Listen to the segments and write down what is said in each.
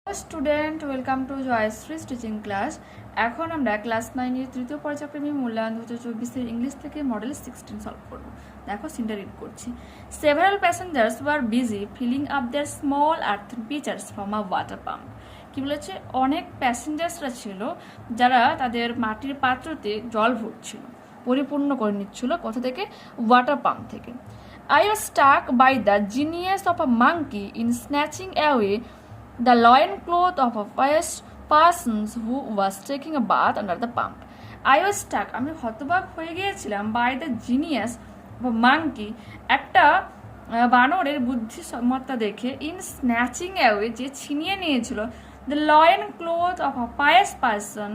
Student welcome to Jayshree teaching class. এখন আমরা class 9 এর তৃতীয় পর্যায়ক্রমে মূল্যায়ন 2024 এর ইংলিশ থেকে মডেল 16 সলভ করব। দেখো সিনটা রিড করছি। Several passengers were busy filling up their small earthen pitchers from a water pump. কি বলেছে, অনেক প্যাসেঞ্জার্সরা ছিল যারা তাদের মাটির পাত্রতে জল ভরছিল, পরিপূর্ণ করে নিচ্ছিল। কোথা থেকে? ওয়াটার পাম্প থেকে। I was struck by the genius of a monkey in snatching away the loincloth of a pious person who was taking a bath under the pump. I was struck, আমি হতবাক হয়ে গিয়েছিলাম, by the genius of a monkey, একটা বানরের বুদ্ধিমত্তা দেখে, in snatching away, যে ছিনিয়ে নিয়েছিল, the loincloth of a pious person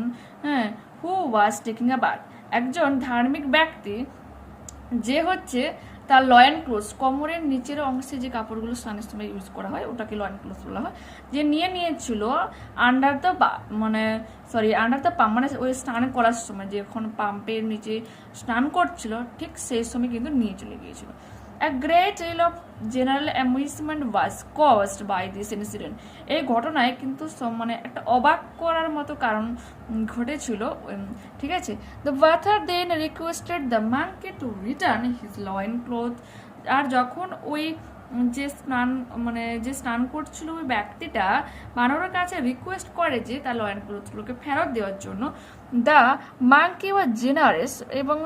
who was taking a bath, একজন ধার্মিক ব্যক্তি যে হচ্ছে তার লয়েন ক্লোথ, কোমরের নিচের অংশে যে কাপড়গুলো স্নানের সময় ইউজ করা হয় ওটাকে লয়েন ক্লোথ বলা হয়, যে নিয়েছিল আন্ডার দ্য পাম্প, মানে ওই স্নান করার সময়, যখন পাম্পের নিচে স্নান করছিল ঠিক সেই সময় কিন্তু নিয়ে চলে গিয়েছিল। A great deal of general amusement was caused by this incident. এই ঘটনায় কিন্তু মানে একটা অবাক করার মতো কারণ ঘটেছিল, ঠিক আছে। The author then requested the monkey to return his loin cloth. আর যখন ওই যে স্নান করছিল ওই ব্যক্তিটা বানরের কাছে রিকোয়েস্ট করে যে তার লয়েন ক্লোথগুলোকে ফেরত দেওয়ার জন্য, দ্য মাঙ্কি ওয়াজ জেনারেস, এবং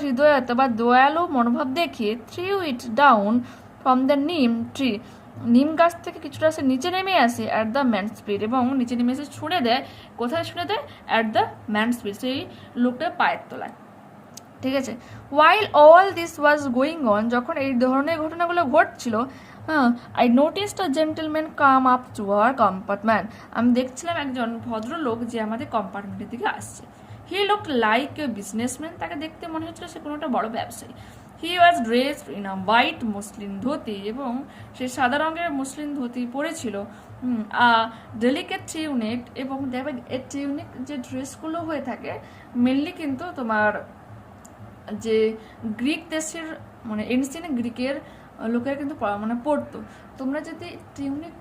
হৃদয়তা বা দয়ালু মনোভাব দেখিয়ে threw it down from the নিম ট্রি, নিম গাছ থেকে কিছুটা সে নিচে নেমে আসে অ্যাট দ্য ম্যানস ফিট, এবং নিচে নেমে এসে ছুঁড়ে দেয়। কোথায় ছুঁড়ে দেয়? অ্যাট দ্য ম্যানস ফিট, সেই লোকটার পায়ের তলায়, ঠিক আছে। While all this was going on, যখন এই ধরনের ঘটনাগুলো ঘটছিল, I noticed a gentleman come up to our compartment, আমি দেখছিলাম একজন ভদ্রলোক যে আমাদের কম্পার্টমেন্টের দিকে আসছে। He looked like a businessman, তাকে দেখতে মনে হচ্ছিল সে কোনো একটা বড় ব্যবসায়ী। He was dressed in a white muslin dhoti, এবং সে সাদা রঙের মুসলিম ধুতি পরেছিল। ডেলিকেট টিউনিক, এবং দেখবে এই টিউনিক যে ড্রেসগুলো হয়ে থাকে মেনলি কিন্তু তোমার যে গ্রিক দেশের মানে এনসিয়েন্ট গ্রিকের লোকেরা কিন্তু পড়তো। তোমরা যদি টিউনিক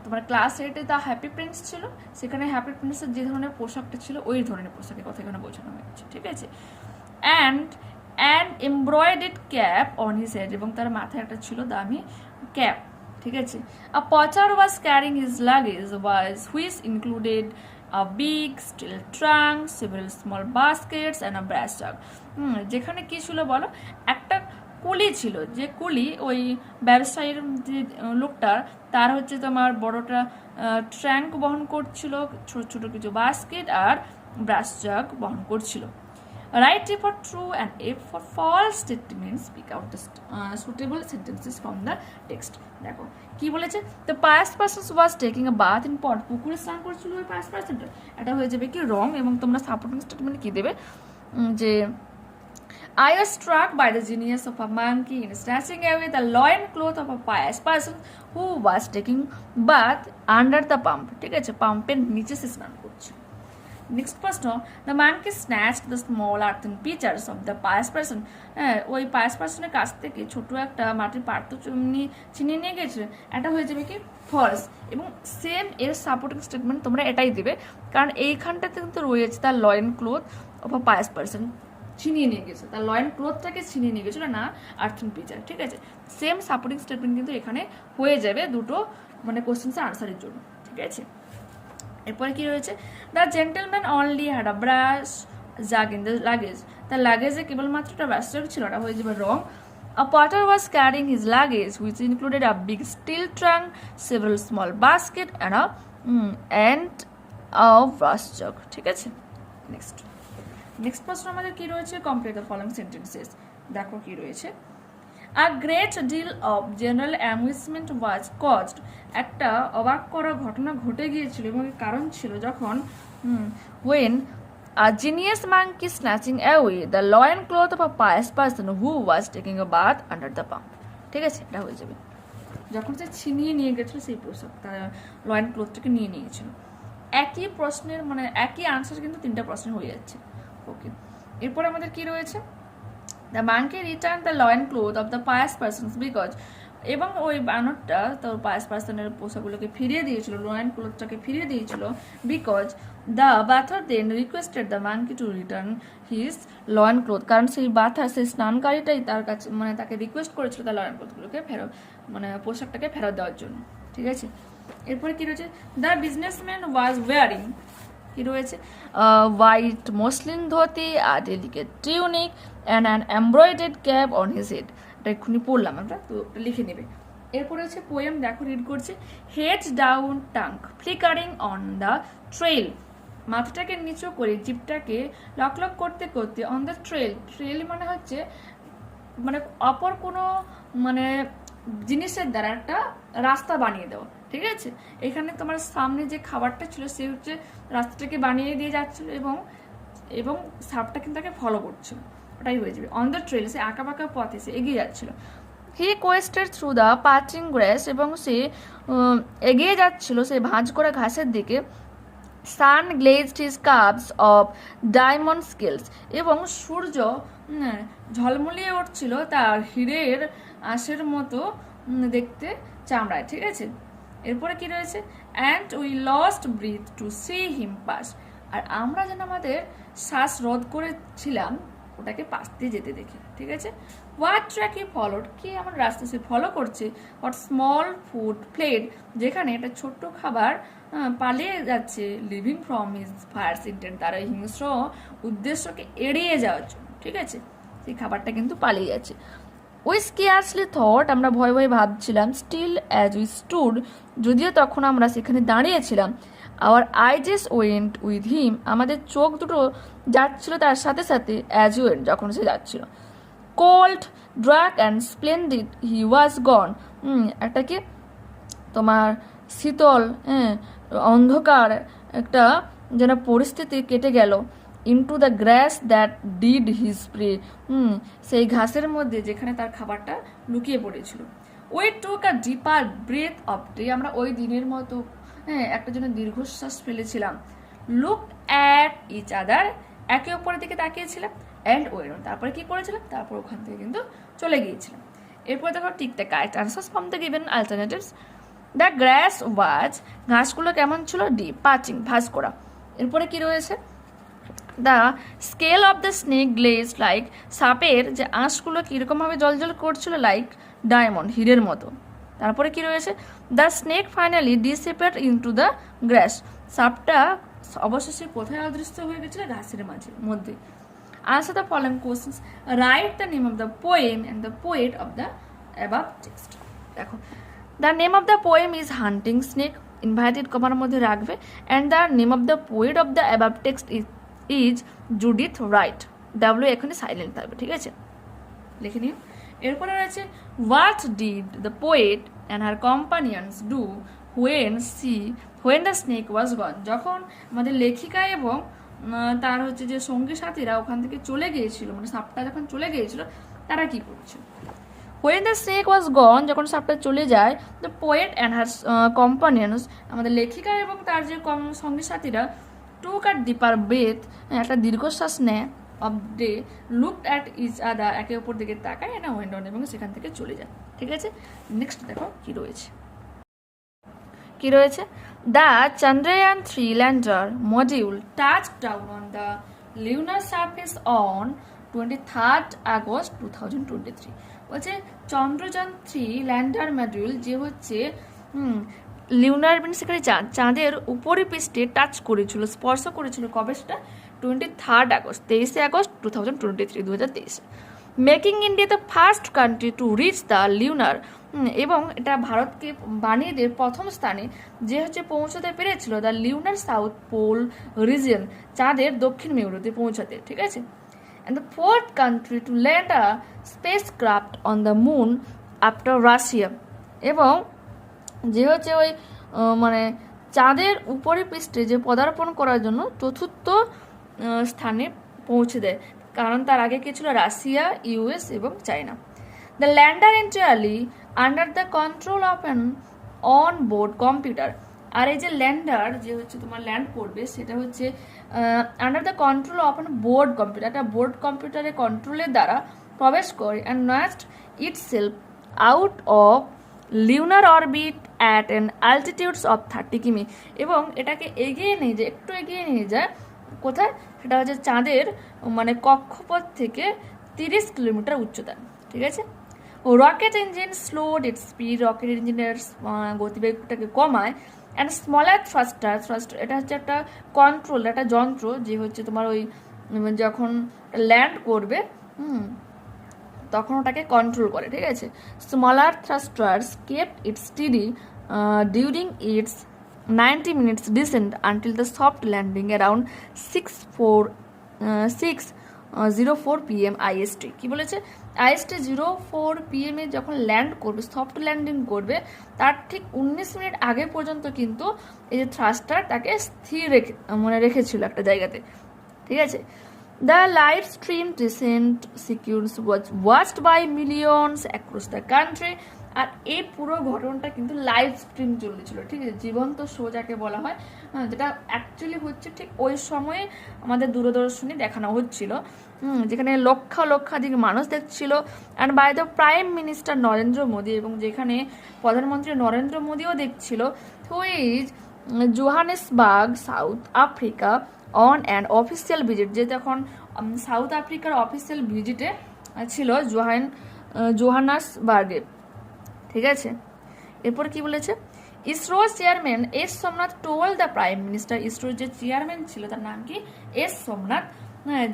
তোমার ক্লাস 8-এ দ্য হ্যাপি প্রিন্স ছিল, সেখানে হ্যাপি প্রিন্সের যে ধরনের পোশাকটা ছিল ওই ধরনের পোশাকের কথা এখানে বোঝানো হয়েছে, ঠিক আছে। And embroidered cap on his head, এবং তার মাথায় একটা ছিল দামি ক্যাপ, ঠিক আছে। আ পচার ওয়াজ carrying his luggage which included a big steel trunk, several small baskets and a brass jug. যেখানে কি ছিল বলো, একটা কুলি ছিল, যে কুলি ওই ব্যবসায়ীর যে লোকটার, তার হচ্ছে তোমার বড়টা ট্রাঙ্ক বহন করছিল, ছোট ছোট কিছু বাস্কেট আর ব্রাশ জাগ বহন করছিল। Write for true and if for false statements, speak out the suitable sentences from the text. দেখো কি বলেছে, the past person was taking a bath in pond, পুকুরে স্নান করছিল ওই past personটা, এটা হয়ে যাবে কি রং, এবং তোমরা সাপোর্টিং স্টেটমেন্ট কি দেবে, যে I was struck by the genius of a monkey in snatching away the loin cloth of a pious person who was taking bath under the pump, ঠিক আছে, পাম্পের নিচে সে স্নান করছে। নেক্সট প্রশ্ন, the monkey snatched the small earthen pitchers of the pious person, ওই pious পার্সনের কাছ থেকে ছোট একটা মাটির পাত্র ছিনিয়ে নিয়ে গেছে, এটা হয়ে যাবে কি ফলস। এবং সেম এর সাপোর্টিং স্টেটমেন্ট তোমরা এটাই দেবে, কারণ এইখানটাতে কিন্তু রয়েছে তার loin cloth of a pious person ছিনিয়ে নিয়ে গেছে, তার লয়েন ক্লোথটাকে ছিনিয়ে নিয়ে গেছিল, না আর্থেন পিচার, ঠিক আছে। সেম সাপোর্টিং স্টেটমেন্ট কিন্তু এখানে হয়ে যাবে দুটো মানে কোশ্চেন্সের আনসারের জন্য, ঠিক আছে। এরপরে কি রয়েছে, the gentleman only had a brass jug in the luggage, তার লাগেজে কেবলমাত্র একটা ব্রাশ জাগ ছিল, এটা হয়ে যাবে wrong. A porter was carrying his luggage which included a big steel trunk, several small basket and a brass jug, ঠিক আছে। Next প্রশ্ন আমাদের কি রয়েছে, কমপ্লিট দ্য ফলোইং সেন্টেন্সেস। দেখো কি রয়েছে, A great deal of general amusement was caused, একটা অবাক করা ঘটনা ঘটে গিয়েছিল, এবং কারণ ছিল যখন when a genius monkey snatching away the loin cloth of a pious person who was taking a bath under the pump, ঠিক আছে, এটা হয়ে যাবে যখন সে ছিনিয়ে নিয়ে গেছিল সেই পোশাক, তার লয়েন ক্লোথটাকে নিয়ে নিয়েছিল। একই প্রশ্নের মানে একই আনসার কিন্তু তিনটা প্রশ্ন হয়ে যাচ্ছে, ওকে। এরপর আমাদের কি রয়েছে, The monkey returned the loin cloth of the pious persons because এবং ওই বানরটা তোর পার্সনের পোশাকগুলোকে ফিরিয়ে দিয়েছিল, লয়েন ক্লোথটাকে ফিরিয়ে দিয়েছিল, because the bather then requested the monkey to return his loin cloth, কারণ সেই বাথার সেই স্নানকারীটাই তার কাছে মানে তাকে রিকোয়েস্ট করেছিল তার লয়েন ক্লোথগুলোকে ফেরত মানে পোশাকটাকে ফেরত দেওয়ার জন্য। ঠিক আছে, এরপরে কি রয়েছে, দ্য বিজনেসম্যান ওয়াজ ওয়ারিং, কি রয়েছে, white muslin dhoti, a delicate tunic and an embroidered cap on his head. এটা এক্ষুনি পড়লাম আমরা, তো লিখে নেবে। এরপরে হচ্ছে পোয়েম, দেখো রিড করছে, head down tongue flickering on the trail, মাথাটাকে নিচু করে জিপটাকে লক লক করতে করতে অন দ্য ট্রেল, ট্রেল মানে হচ্ছে মানে অপর কোনো মানে জিনিসের দ্বারা একটা রাস্তা বানিয়ে দেওয়া। ঠিক আছে, এখানে তোমার সামনে যে খাবারটা ছিল সে হচ্ছে রাস্তাটাকে বানিয়ে দিয়ে যাচ্ছিল এবং এবং সাপটা কিন্তু তাকে ফলো করছিল, ওটাই হয়ে যাবে অন দ্য ট্রেল, সে আঁকা বাঁকা পথে সে এগিয়ে যাচ্ছিল। He quested through the parching grass, এবং সে এগিয়ে যাচ্ছিল সে ভাঁজ করা ঘাসের দিকে। Sun glazed his cups of diamond scales, এবং সূর্য ঝলমলিয়ে উঠছিল তার হীরের আঁশের মতো দেখতে চামড়ায়। ঠিক আছে, এরপরে কি রয়েছে, and we lost breath to see him pass, আর আমরা যেন আমাদের শ্বাস রোধ করেছিলাম ওটাকে পাশ দিয়ে যেতে দেখে। ঠিক আছে, হোয়াট ট্র্যাক হি ফলোড, কি আমার রাস্তা সে ফলো করছে, হোয়াট স্মল ফুড প্লেট, যেখানে একটা ছোট্ট খাবার পালিয়ে যাচ্ছে, living from his fire intent, তার হিংস্র উদ্দেশ্যকে এড়িয়ে যাওয়ার জন্য। ঠিক আছে, সেই খাবারটা কিন্তু পালিয়ে যাচ্ছে। উই স্কেয়ারসলি থট, আমরা ভয় ভয়ে ভাবছিলাম, স্টিল অ্যাজ উই স্টুড, যদিও তখন আমরা সেখানে দাঁড়িয়েছিলাম। আওয়ার আইজেস ওয়েন্ট উইথ হিম, আমাদের চোখ দুটো যাচ্ছিল তার সাথে সাথে, অ্যাজ ওয়েন্ট, যখন সে যাচ্ছিল। কোল্ড ড্রাক অ্যান্ড স্প্লেন্ডিড হি ওয়াজ গন, একটা কি তোমার শীতল অন্ধকার একটা যেন পরিস্থিতি কেটে গেল। Into the grass that did his prey, সেই ঘাসের মধ্যে যেখানে তার খাবারটা লুকিয়ে পড়েছিল। We took a deeper breath of day, আমরা ওই দিনের মতো একটা জন্য দীর্ঘশ্বাস ফেলেছিলাম। লুক অ্যাট ইচ আদার, একে অপরের দিকে তাকিয়েছিলাম। অ্যান্ড ওয়েন, তারপরে কি করেছিলাম, তারপর ওখান থেকে কিন্তু চলে গিয়েছিলাম। এরপরে দেখো tick the correct answers from the given alternatives. The grass was, ঘাসগুলো কেমন ছিল, ডি পাচিং, ভাঁজ করা। এরপরে কি রয়েছে, the scale of the snake glaze like, সাপের যে আঁশগুলো কীরকমভাবে জলজল করছিল, লাইক ডায়মন্ড, হীরের মতো। তারপরে কি রয়েছে, the snake finally dissipate into the grass, সাপটা অবশেষে কোথায় অদৃশ্য হয়ে গেছিল, ঘাসের মধ্যে। Answer the following questions, write the name of the poem and the poet of the above text. দেখো, the name of the poem is hunting snake, inverted কমার মধ্যে রাখবে, and the name of the poet of the above text is Judith Wright, W এখানে silent থাকবে। ঠিক আছে, লিখে নিও। এরপরে রয়েছে, what did the poet and her companions do when the snake was gone, যখন আমাদের লেখিকা এবং তার হচ্ছে যে সঙ্গী সাথীরা ওখান থেকে চলে গিয়েছিল, মানে সাপটা যখন চলে গিয়েছিল তারা কি করছে। When the snake was gone, যখন সাপটা চলে যায়, the poet and her companions, আমাদের লেখিকা এবং তার যে সঙ্গী সাথীরা, টুক আর ডিপার ব্রেথ, একটা দীর্ঘশ্বাস নেয়, off they looked at each other, একে অপর দিকে তাকায়, না ওয়েন্ট অন, এবং সেখান থেকে চলে যায়। ঠিক আছে, নেক্সট দেখো কি রয়েছে, কি রয়েছে, the Chandrayaan-3 lander module touched down on the lunar surface on 23rd August 2023, বলছে চন্দ্রযান-3 ল্যান্ডার মডিউল যে হচ্ছে লিউনার মিনস এখানে চাঁদের উপরিপৃষ্ঠে টাচ করেছিল, স্পর্শ করেছিল, কবে সেটা, 23rd August, 23 August 2023, 2023, making India the first country to reach the lunar, এবং এটা ভারতকে বানিয়ে দিয়ে প্রথম স্থানে যে হচ্ছে পৌঁছতে পেরেছিল দ্য লিউনার সাউথ পোল রিজিয়ন, চাঁদের দক্ষিণ মেরুতে পৌঁছাতে। ঠিক আছে, and the fourth country to land a space craft on the moon after Russia, এবং যে হচ্ছে ওই মানে চাঁদের উপরিপৃষ্ঠে যে পদার্পণ করার জন্য চতুর্থ স্থানে পৌঁছে দেয়, কারণ তার আগে কি ছিল, রাশিয়া, ইউএস এবং China. The lander entirely under the control of an on board computer, আর এই যে ল্যান্ডার যে হচ্ছে তোমার ল্যান্ড করবে সেটা হচ্ছে under the control of an board computer, একটা বোর্ড কম্পিউটারের কন্ট্রোলের দ্বারা প্রবেশ করে, and nosed itself out of lunar orbit at an altitudes of 30 কিমি, এবং এটাকে এগিয়ে নিয়ে যায়, একটু এগিয়ে নিয়ে যায় কোথায়, সেটা হচ্ছে চাঁদের মানে কক্ষপথ থেকে 30 কিলোমিটার উচ্চতা। ঠিক আছে, rocket engine স্লোড it's speed, rocket ইঞ্জিনের গতিবেগটাকে কমায়। অ্যান্ড স্মলার থ্রাস্টার, এটা হচ্ছে একটা কন্ট্রোল, একটা যন্ত্র যে হচ্ছে তোমার ওই যখন ল্যান্ড করবে তখন ওটাকে কন্ট্রোল করে। ঠিক আছে, smaller thrusters kept its steady during its 90 minutes descent until the soft landing around 6:04 PM IST। কি বলেছে, IST 04 PM এ যখন ল্যান্ড করবে, সফট ল্যান্ডিং করবে, তার ঠিক 19 মিনিট আগে পর্যন্ত কিন্তু এই যে থ্রাস্টার তাকে স্থির রেখেছিল একটা জায়গাতে। ঠিক আছে, the live stream descent sequence was watched by millions across the country। আর এই পুরো ঘটনাটা কিন্তু লাইভ স্ট্রিম চলেছিল। ঠিক আছে, জীবন্ত শো যাকে বলা হয়, যেটা অ্যাকচুয়ালি হচ্ছে ঠিক ওই সময়ে আমাদের দূরদর্শনে দেখানো হচ্ছিল, যেখানে লক্ষাধিক মানুষ দেখছিল। And by the prime minister Narendra Modi, এবং যেখানে প্রধানমন্ত্রী নরেন্দ্র মোদীও দেখছিল, who is Johannesburg, South Africa, on an official visit, যে তখন সাউথ আফ্রিকার অফিসিয়াল ভিজিটে ছিল জোহানেসবার্গে। ঠিক আছে, এরপর কি বলেছে, ইসরোর chairman S Somnath told the prime minister, ইসরোর যে চেয়ারম্যান ছিল তার নাম কি, এস সোমনাথ,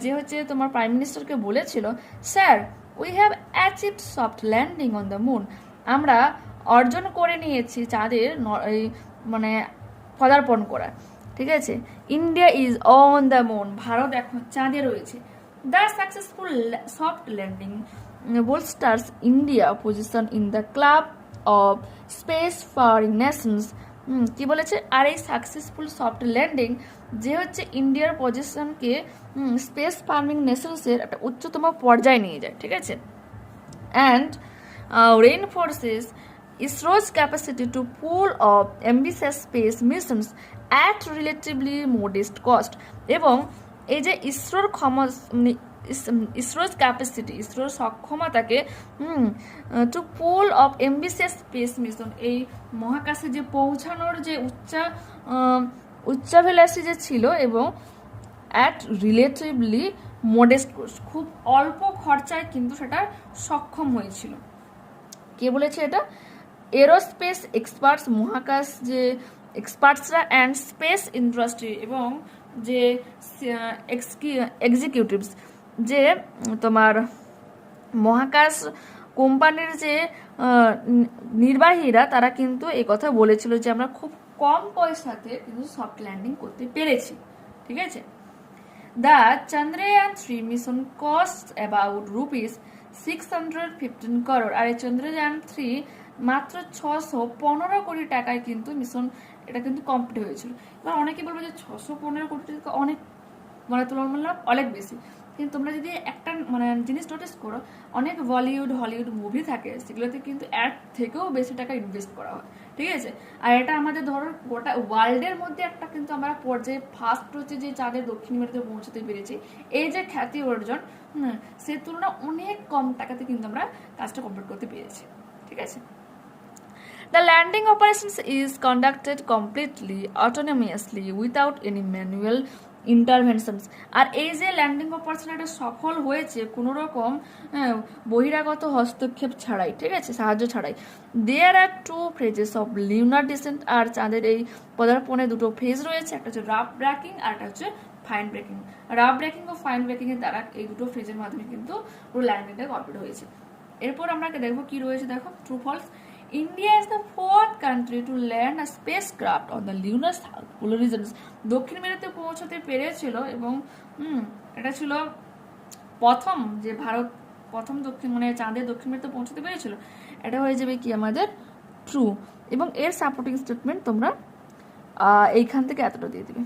যে হচ্ছে তোমার প্রাইম মিনিস্টারকে বলেছিল, sir we have achieved soft landing on the moon, আমরা অর্জন করে নিয়েছি চাঁদের মানে পদার্পণ করা। ঠিক আছে, India is on the moon, Bharat এখন চাঁদে রয়েছে। The successful soft landing bolsters India position in the club of space-faring nations। কি বলেছে, আর এই সাকসেসফুল সফট ল্যান্ডিং যে হচ্ছে ইন্ডিয়ার পজিশনকে স্পেস ফার্মিং নেশনসের একটা উচ্চতম পর্যায়ে নিয়ে যায়। ঠিক আছে, and reinforces ISRO's capacity to pull off ambitious space missions at relatively modest cost। এবং এই যে ইসরোর ইসরোর ক্যাপাসিটি, ইসরোর সক্ষমতাকে to pull off ambitious space mission, এই মহাকাশে যে পৌঁছানোর যে উচ্চাভিলাষী যে ছিল, এবং অ্যাট রিলেটিভলি মডেস্ট কস্ট, খুব অল্প খরচায় কিন্তু সেটা সক্ষম হয়েছিল। কে বলেছে এটা, এরোস্পেস এক্সপার্টস, মহাকাশ যে এক্সপার্টসরা, অ্যান্ড স্পেস ইন্ডাস্ট্রি, এবং যে এক্সিকিউটিভস, যে তোমার মহাকাশ কোম্পানির যে নির্বাহীরা, তারা কিন্তু এই কথা বলেছিল যে আমরা খুব কম পয়সাতে কিন্তু সফট ল্যান্ডিং করতে পেরেছি। ঠিক আছে, the Chandrayaan three mission cost about ₹615 crore। আর এই চন্দ্রযান-3 মাত্র 615 কোটি টাকায় কিন্তু মিশন এটা কিন্তু কমপ্লিট হয়েছিল। এবার অনেকে বলবে যে 615 কোটি টাকা অনেক, মানে তুলনামূলক অনেক বেশি, কিন্তু তোমরা যদি একটা জিনিস নোটিস করো, অনেক বলিউড হলিউড মুভি থাকে, সেগুলোতে কিন্তু এর থেকেও বেশি টাকা ইনভেস্ট করা হয়। ঠিক আছে, আর এটা আমাদের ধরো গোটা ওয়ার্ল্ডের মধ্যে একটা কিন্তু আমরা পর্যায়ে ফার্স্ট হচ্ছে যে চাঁদের দক্ষিণ মেরুতে পৌঁছতে পেরেছি, এই যে খ্যাতি অর্জন, সে তুলনায় অনেক কম টাকাতে কিন্তু আমরা কাজটা কমপ্লিট করতে পেরেছি। ঠিক আছে, the landing operations is conducted completely autonomously without any manual interventions। আর এই যে ল্যান্ডিং অপারেশন এটা সফল হয়েছে কোনো রকম বহিরাগত হস্তক্ষেপ ছাড়াই, ঠিক আছে, সাহায্য ছাড়াই। দেয়ার are 2 phases of lunar descent। আর চাঁদের এই পদার্পণে 2টো ফেজ রয়েছে, একটা হচ্ছে রাফ ব্রেকিং আর একটা হচ্ছে ফাইন ব্রেকিং। রাফ ব্রেকিং ও ফাইন ব্রেকিং এর দ্বারা এই 2টো ফেজের মাধ্যমে কিন্তু পুরো ল্যান্ডিংটা কমপ্লিট হয়েছে। এরপর আমরা দেখবো কি রয়েছে, দেখো true false. India is the 4th country to land a spacecraft on the lunar south polar regions। দক্ষিণ মেরুতে পৌঁছতে পেরেছিল, এবং এটা ছিল প্রথম যে ভারত প্রথম চাঁদের দক্ষিণ মেরুতে পৌঁছতে পেরেছিল। এটা হয়ে যাবে কি আমাদের ট্রু, এবং এর সাপোর্টিং স্টেটমেন্ট তোমরা এইখান থেকে এতটা দিয়ে দিবে।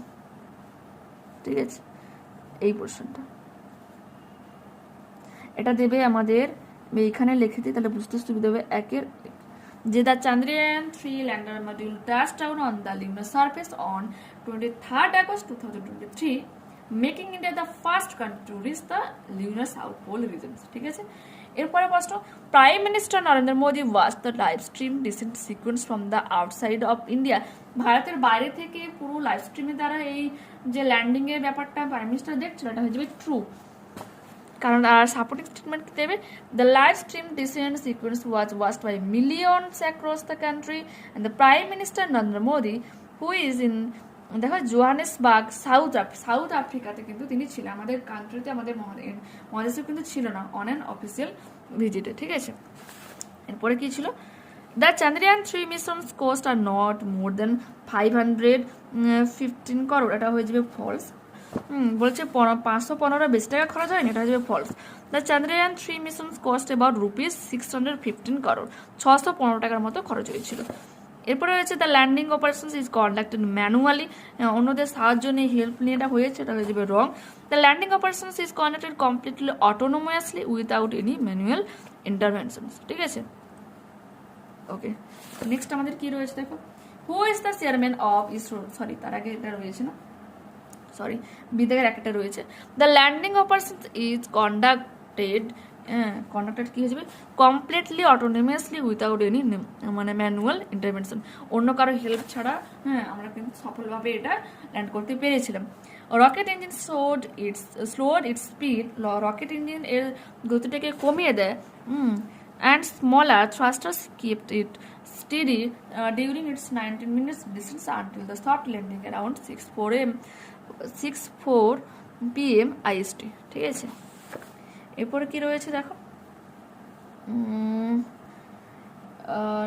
ঠিক আছে, এই পোর্শনটা এটা দেবে আমাদের, এইখানে লিখে দিই তাহলে বুঝতে সুবিধা হবে। একের যে the Chandrayaan-3 lander module touched down on the lunar surface on 23rd August 2023, making India the first country to reach the lunar south pole regions। ঠিক আছে, এরপরে প্রশ্ন, prime minister Narendra Modi watch the live stream descent sequence from the outside of India. ভারতের বাইরে থেকে পুরো live স্ট্রিমের দ্বারা এই যে ল্যান্ডিং এর ব্যাপারটা প্রাইম মিনিস্টার দেখছিল, এটা হয়ে যাবে ট্রু। কারণ আর সাপোর্টিং স্টেটমেন্ট কি দেবে, the live stream descent sequence was watched by millions across the country and the prime minister Narendra Modi who is in, দেখো জোহানেসবার্গ সাউথ আফ্রিকাতে কিন্তু তিনি ছিলেন, আমাদের কান্ট্রিতে আমাদের মহাদেশে কিন্তু ছিল না, অন অ্যান অফিসিয়াল ভিজিটে। ঠিক আছে, এরপরে কি ছিল, the Chandrayaan 3 mission's cost are not more than 515 crore, এটা হয়ে যাবে ফলস। বলছে 515 বেশি টাকা খরচ হয়নি, এটা হয়ে যাবে false. The Chandrayaan 3 mission's cost about ₹615 crore, 615 টাকার মতো খরচ হয়েছিল। এরপরে রয়েছে the landing operations is conducted manually, অন্যদের সাহায্য নিয়ে হেল্প নিয়ে এটা হয়েছে, এটা হয়ে যাবে wrong. The landing operations is conducted completely autonomously without any manual interventions. ঠিক আছে, ওকে। নেক্সট আমাদের কি রয়েছে দেখো, who is the chairman of ISRO, sorry তার আগে এটা রয়েছে না, সরি বিদেশের একটা রয়েছে, the landing operations is conducted কি হয়ে যাবে, কমপ্লিটলি অটোনোমাসলি উইথাউট এনি মানে ম্যানুয়াল ইন্টারভেনশন, অন্য কারো হেল্প ছাড়া আমরা কিন্তু সফলভাবে এটা ল্যান্ড করতে পেরেছিলাম। Rocket engine স্লোড it's speed, rocket engine এর গতিটাকে কমিয়ে দেয়, and smaller thrusters kept it steady during its 19 minutes distance until the soft landing around 6:04 PM IST। ঠিক আছে, এরপরে কি রয়েছে দেখো,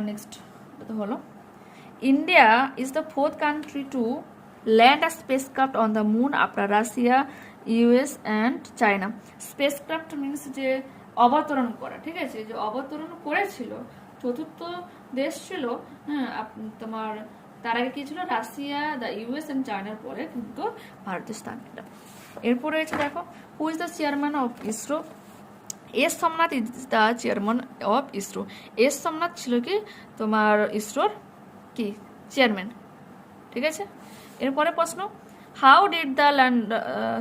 নেক্সট তো হলো, India is the 4th country to land a spacecraft on the moon after Russia, US and China। spacecraft means যে অবতরণ করা। ঠিক আছে, যে অবতরণ করেছিল, চতুর্থ দেশ ছিল তোমার, তার আগে কি ছিল, রাশিয়া, দ্য ইউএস এন্ড চায়নার পরে কিন্তু ভারতের স্থান এটা। এরপরে রয়েছে দেখো, who is the chairman of ISRO, S Somnath is the chairman of ISRO. S Somnath ছিল কি তোমার ইসরোর কি চেয়ারম্যান। ঠিক আছে, এরপরে প্রশ্ন, how did the land,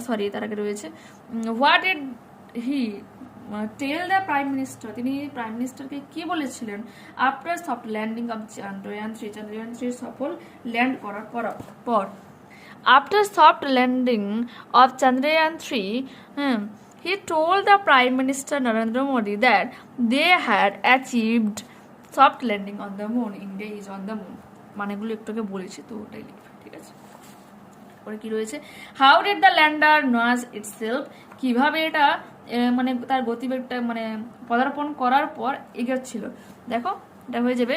sorry তার আগে রয়েছে, what did he tell the prime minister, তিনি প্রাইম মিনিস্টারকে কি বলেছিলেন after soft landing of Chandrayaan 3 সফল ল্যান্ড করার পর। After soft landing of Chandrayaan 3 he told the Prime Minister Narendra Modi that they had achieved soft landing on the moon. India is on the moon, মানেগুলো একটুকে বলেছি তো ওটাই লিখবে। ঠিক আছে, পরে কি রয়েছে, how did the lander nudge itself, কিভাবে এটা মানে তার গতিবেগটা মানে পদার্পণ করার পর এগোচ্ছিল। দেখো এটা হয়ে যাবে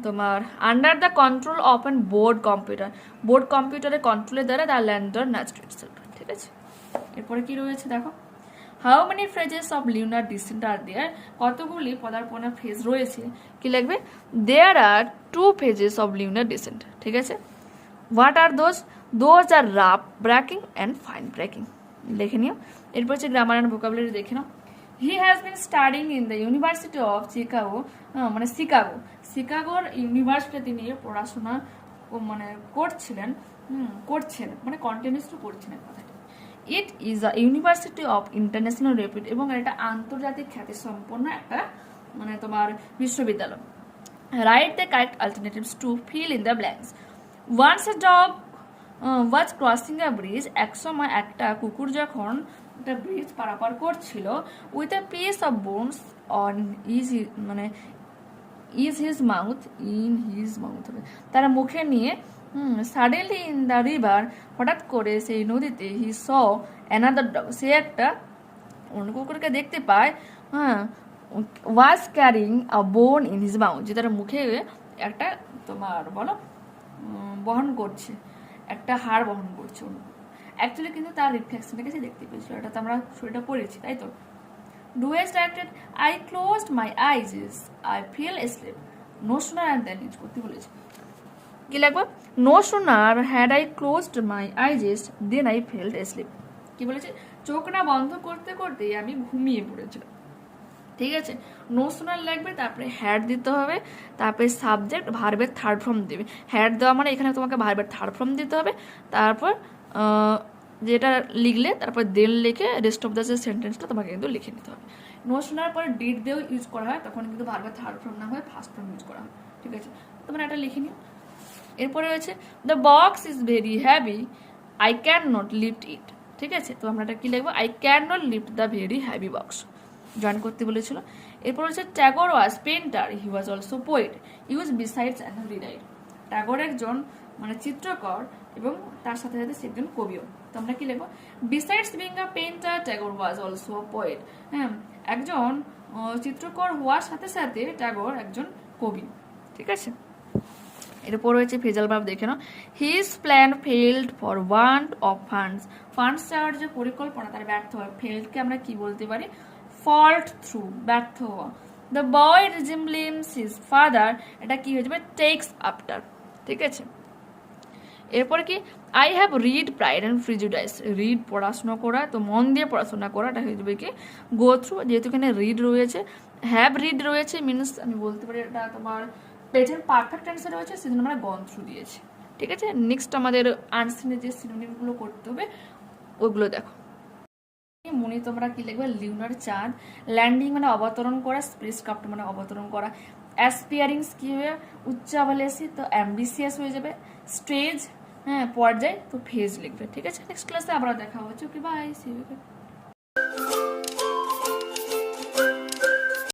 তোমার under the control of an board কম্পিউটারের কন্ট্রোলের দ্বারা দ্য ল্যান্ডার নাজড ইটসেলফ। ঠিক আছে, এরপরে কি রয়েছে দেখো, how many phrases of lunar descent are there, কতগুলি পদার্পণের ফেজ রয়েছে, কি লিখবে, there are 2 phases of lunar descent. ঠিক আছে, what are those are rough braking and fine braking, লিখে নিও। এরপর হচ্ছে গ্রামার অ্যান্ড ভোকাবুলারি দেখে নাও। He has been studying in the university of Chicago, মানে শিকাগোর ইউনিভার্সিটি তিনি পড়াশোনা মানে করছেন মানে কন্টিনিউসলি করছিলেন কথাটা। It is a university of international repute, এবং এটা আন্তর্জাতিক খ্যাতি সম্পন্ন একটা মানে তোমার বিশ্ববিদ্যালয়। Write the correct alternatives to fill in the blanks. Once a dog was crossing a bridge, এক সময় একটা কুকুর যখন একটা ব্রিজ পারাপার করছিল, with a piece of bones on is his mouth, in his mouth হবে তারা মুখে নিয়ে, সাডেনলি ইন দ্য রিভার, হঠাৎ করে সেই নদীতে, হি স অ্যানাদার ডগ, সে একটা অন্য কুকুরকে দেখতে পায়, ওয়াজ ক্যারিং আ বোন ইন হিজ মাউথ, যে তার মুখে একটা তোমার বলো বহন করছে, একটা হাড় বহন করছে। অ্যাকচুয়ালি কিন্তু তার রিফ্লেকশনের কাছে দেখতে পেয়েছিল, এটা তো আমরা শরীরটা পড়েছি তাই তো। Do as directed, I closed my eyes, I feel asleep, no sooner and then is করতে বলেছে, কি লাগবে, no sooner had I closed my eyes then I felt asleep, কি বলেছে, চোখ না বন্ধ করতে করতেই আমি ঘুমিয়ে পড়েছিলাম। ঠিক আছে, নো সুনার লাগবে, তারপরে হ্যাড দিতে হবে, তারপরে সাবজেক্ট ভার্বের থার্ড ফর্ম দেবে। হ্যাড দেওয়া মানে এখানে তোমাকে ভার্বের থার্ড ফর্ম দিতে হবে, তারপর যেটা লিখলে তারপর দেন লিখে রেস্ট অফ দ্য সেন্টেন্সটা তোমাকে কিন্তু লিখে নিতে হবে। নো শোনার পরে ডিড দিয়েও ইউজ করা হয়, তখন কিন্তু ভার্বের থার্ড ফর্ম না হয়ে ফার্স্ট ফর্ম ইউজ করা হয়। ঠিক আছে, তোমরা এটা লিখে নিও। এরপরে রয়েছে the box is very heavy, I can not lift it. ঠিক আছে, তো আমরা এটা কি লিখবো, I can not lift the very heavy box, join করতে বলেছিল। এরপর হচ্ছে Tagore was painter, he was also poet, use besides and rewrite. Tagore একজন মানে চিত্রকর এবং তার সাথে সাথে সে একজন কবিও। তো আমরা কি লিখবো, besides being a painter Tagore was also a poet. হ্যাঁ, একজন চিত্রকর হওয়ার সাথে সাথে ট্যাগর একজন কবি। ঠিক আছে, এরপর রয়েছে ফ্রেজাল ভার্ব দেখে নাও। His plan failed for want of funds. Funds চাওয়ার যে পরিকল্পনা তার ব্যর্থ হয়, ফেইলডকে আমরা কি বলতে পারি, ফল্ট থ্রু, ব্যর্থ হওয়া। দ্য বয় রিজেম্বলিংস হিজ ফাদার, এটা কি হয়ে যাবে, টেক্স আফটার। ঠিক আছে, এরপর কি, I have read pride and prejudice. Read পড়াশোনা করা, তো মন দিয়ে পড়াশোনা করা, এটা হয়ে যাবে কি গো থ্রু। যেহেতু এখানে রিড রয়েছে, হ্যাভ রিড রয়েছে মিনস আমি বলতে পারি এটা তোমার প্রেজেন্ট পারফেক্ট টেন্সে রয়েছে, সেজন্য আমরা গন থ্রু দিয়েছি। ঠিক আছে, নেক্সট আমাদের আনসিনে যে সিনোনিমগুলো করতে হবে ওগুলো দেখো। মনি তোমরা কি লিখবে, লিউনার চাঁদ, ল্যান্ডিং মানে অবতরণ করা, স্পেসক্রাফট মানে অবতরণ করা, অ্যাসপিয়ারিংস কি হবে, উচ্চাভিলাষী, তো অ্যাম্বিসিয়াস হয়ে যাবে, স্টেজ হ্যাঁ পর্যায়, তো ফেজ লিখবে। ঠিক আছে, নেক্সট ক্লাসে আবার দেখা হচ্ছে। Okay bye, see you.